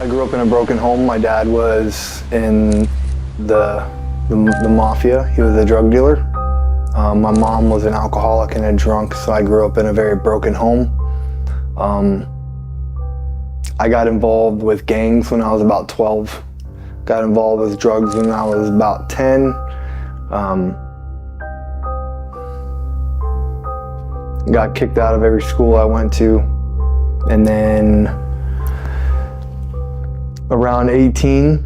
grew up in a broken home. My dad was in the mafia. He was a drug dealer. My mom was an alcoholic and a drunk, so I grew up in a very broken home. I got involved with gangs when I was about 12. Got involved with drugs when I was about 10. Got kicked out of every school I went to. And then around 18,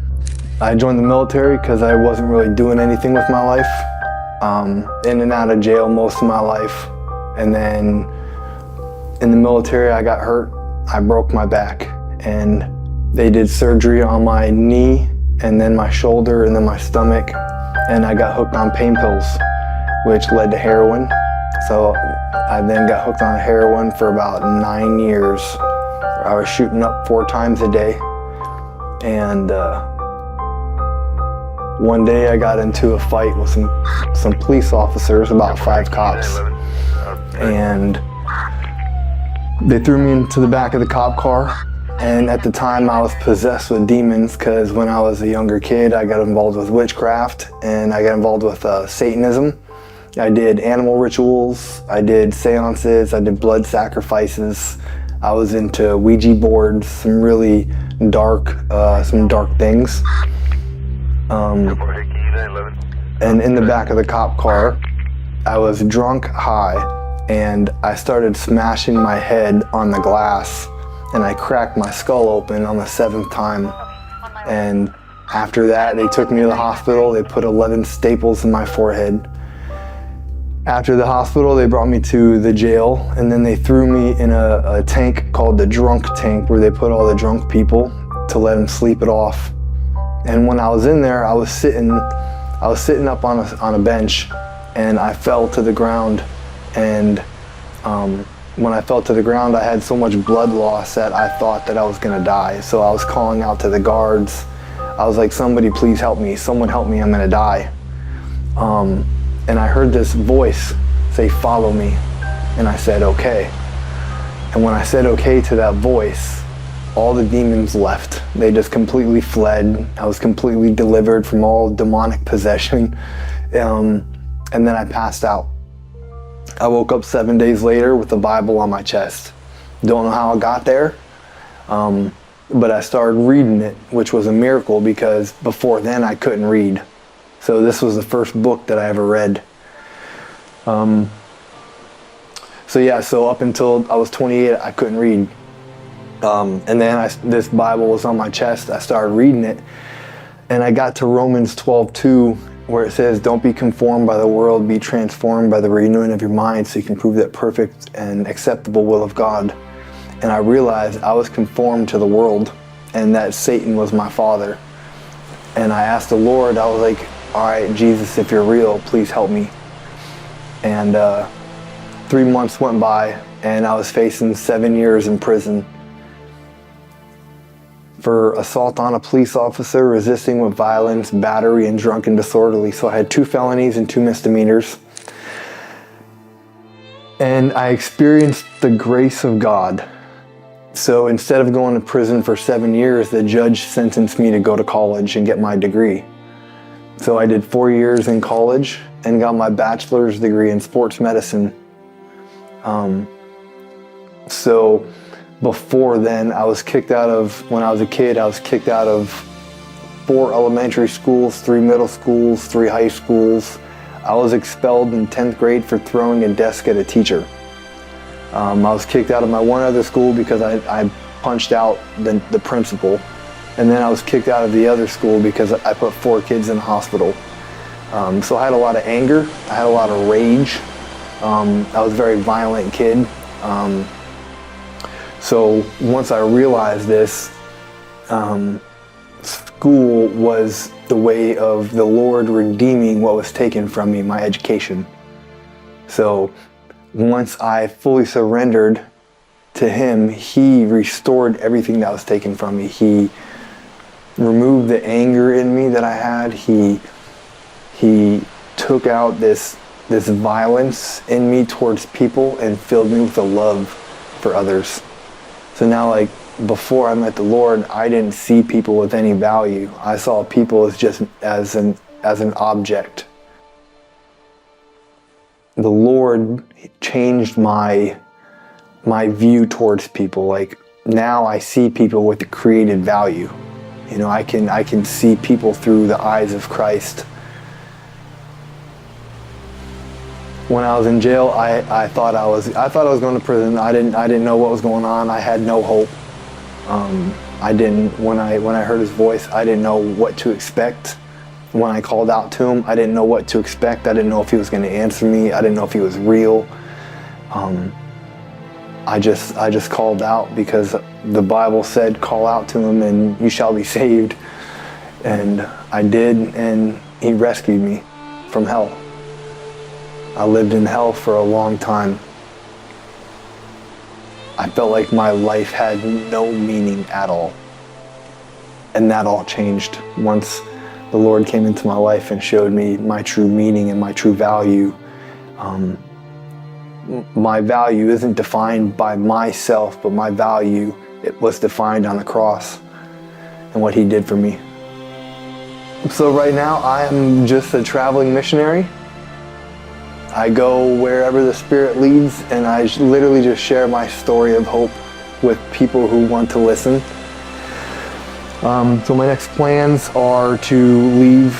I joined the military because I wasn't really doing anything with my life. In and out of jail most of my life. And then in the military, I got hurt. I broke my back, and they did surgery on my knee and then my shoulder and then my stomach. And I got hooked on pain pills, which led to heroin. So I then got hooked on heroin for about 9 years. I was shooting up 4 times a day. And one day I got into a fight with some police officers, about 5 cops. And they threw me into the back of the cop car. And at the time I was possessed with demons, because when I was a younger kid I got involved with witchcraft and I got involved with Satanism. I did animal rituals, I did seances, I did blood sacrifices. I was into Ouija boards, some really dark things. And in the back of the cop car, I was drunk, high, and I started smashing my head on the glass, and I cracked my skull open on the 7th time. And after that, they took me to the hospital. They put 11 staples in my forehead. After the hospital, they brought me to the jail, and then they threw me in a tank called the drunk tank, where they put all the drunk people to let them sleep it off. And when I was in there, I was sitting up on a bench, and I fell to the ground. And when I fell to the ground, I had so much blood loss that I thought that I was gonna die. So I was calling out to the guards. I was like, somebody please help me, someone help me, I'm gonna die. And I heard this voice say, follow me. And I said, okay. And when I said okay to that voice, all the demons left. They just completely fled. I was completely delivered from all demonic possession. And then I passed out. I woke up 7 days later with the Bible on my chest. Don't know how I got there, but I started reading it, which was a miracle, because before then I couldn't read. So this was the first book that I ever read. So up until I was 28, I couldn't read. And then this Bible was on my chest. I started reading it, and I got to Romans 12:2, where it says, don't be conformed by the world, be transformed by the renewing of your mind, so you can prove that perfect and acceptable will of God. And I realized I was conformed to the world, and that Satan was my father. And I asked the Lord, I was like, all right, Jesus, if you're real, please help me. And 3 months went by, and I was facing 7 years in prison for assault on a police officer, resisting with violence, battery, and drunken disorderly. So I had 2 felonies and 2 misdemeanors. And I experienced the grace of God. So instead of going to prison for 7 years, the judge sentenced me to go to college and get my degree. So I did 4 years in college and got my bachelor's degree in sports medicine. So before then, when I was a kid, I was kicked out of 4 elementary schools, 3 middle schools, 3 high schools. I was expelled in 10th grade for throwing a desk at a teacher. I was kicked out of my one other school because I punched out the principal. And then I was kicked out of the other school because I put 4 kids in the hospital. So I had a lot of anger, I had a lot of rage. I was a very violent kid. So once I realized this, school was the way of the Lord redeeming what was taken from me, my education. So once I fully surrendered to Him, He restored everything that was taken from me. He removed the anger in me that I had. He took out this violence in me towards people and filled me with a love for others. So now, like, before I met the Lord, I didn't see people with any value. I saw people as just as an object. The Lord changed my view towards people. Like now I see people with created value. You know, I can see people through the eyes of Christ. When I was in jail, I thought I was going to prison. I didn't know what was going on. I had no hope. When I heard his voice, I didn't know what to expect. When I called out to him, I didn't know what to expect. I didn't know if he was going to answer me. I didn't know if he was real. I just called out because the Bible said, call out to him and you shall be saved. And I did, and he rescued me from hell. I lived in hell for a long time. I felt like my life had no meaning at all. And that all changed once the Lord came into my life and showed me my true meaning and my true value. My value isn't defined by myself, but my value, it was defined on the cross and what he did for me. So right now I am just a traveling missionary. I go wherever the Spirit leads, and I literally just share my story of hope with people who want to listen. So my next plans are to leave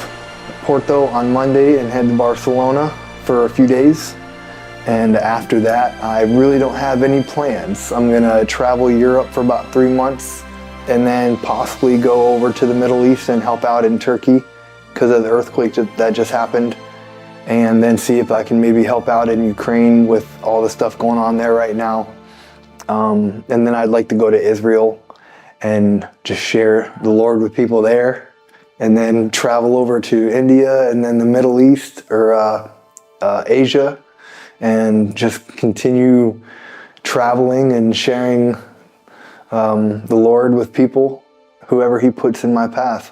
Porto on Monday and head to Barcelona for a few days. And after that, I really don't have any plans. I'm gonna travel Europe for about 3 months and then possibly go over to the Middle East and help out in Turkey because of the earthquake that just happened. And then see if I can maybe help out in Ukraine with all the stuff going on there right now. And then I'd like to go to Israel and just share the Lord with people there. And then travel over to India and then the Middle East or Asia. And just continue traveling and sharing the Lord with people, whoever he puts in my path.